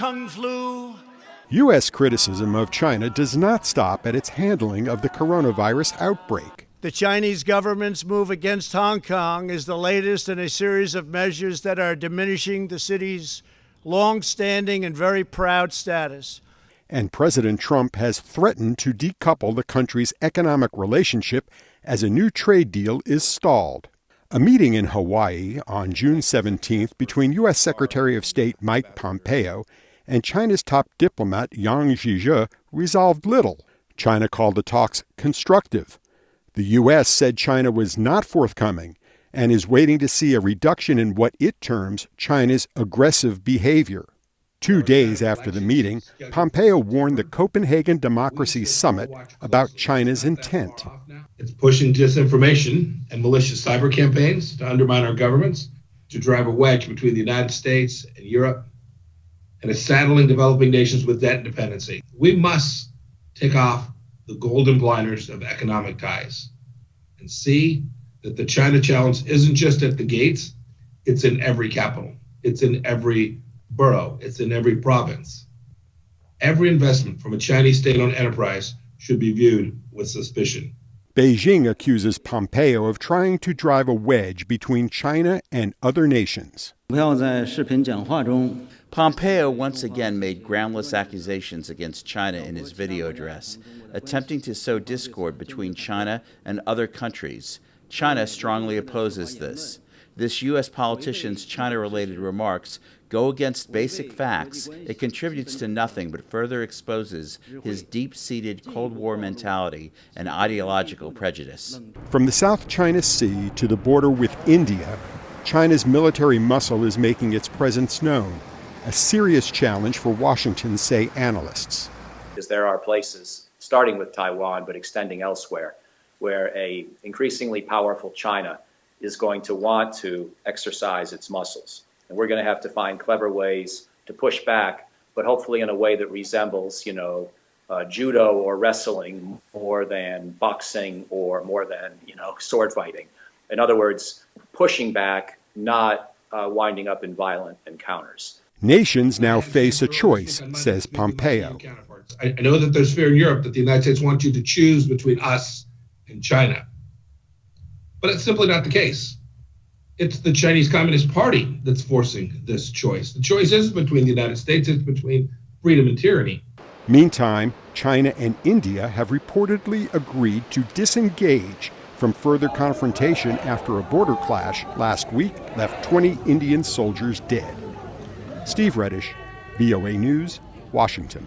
Kung flu. U.S. criticism of China does not stop at its handling of the coronavirus outbreak. The Chinese government's move against Hong Kong is the latest in a series of measures that are diminishing the city's long-standing and very proud status. And President Trump has threatened to decouple the country's economic relationship as a new trade deal is stalled. A meeting in Hawaii on June 17th between U.S. Secretary of State Mike Pompeo and China's top diplomat Yang Jiechi resolved little. China called the talks constructive. The U.S. said China was not forthcoming and is waiting to see a reduction in what it terms China's aggressive behavior. 2 days after the meeting, Pompeo warned the Copenhagen Democracy Summit about China's intent. It's pushing disinformation and malicious cyber campaigns to undermine our governments, to drive a wedge between the United States and Europe, and is saddling developing nations with debt dependency. We must take off the golden blinders of economic ties and see that the China challenge isn't just at the gates, it's in every capital, it's in every borough, it's in every province. Every investment from a Chinese state-owned enterprise should be viewed with suspicion. Beijing accuses Pompeo of trying to drive a wedge between China and other nations. Pompeo once again made groundless accusations against China in his video address, attempting to sow discord between China and other countries. China strongly opposes this. This U.S. politician's China-related remarks go against basic facts. It contributes to nothing but further exposes his deep-seated Cold War mentality and ideological prejudice. From the South China Sea to the border with India, China's military muscle is making its presence known, a serious challenge for Washington, say analysts. Because there are places, starting with Taiwan but extending elsewhere, where a increasingly powerful China is going to want to exercise its muscles. And we're going to have to find clever ways to push back, but hopefully in a way that resembles, judo or wrestling more than boxing or more than, sword fighting. In other words, pushing back, not winding up in violent encounters. Nations now face a choice, says Pompeo. I know that there's fear in Europe that the United States wants you to choose between us and China. But it's simply not the case. It's the Chinese Communist Party that's forcing this choice. The choice isn't between the United States, it's between freedom and tyranny. Meantime, China and India have reportedly agreed to disengage from further confrontation after a border clash last week left 20 Indian soldiers dead. Steve Reddish, VOA News, Washington.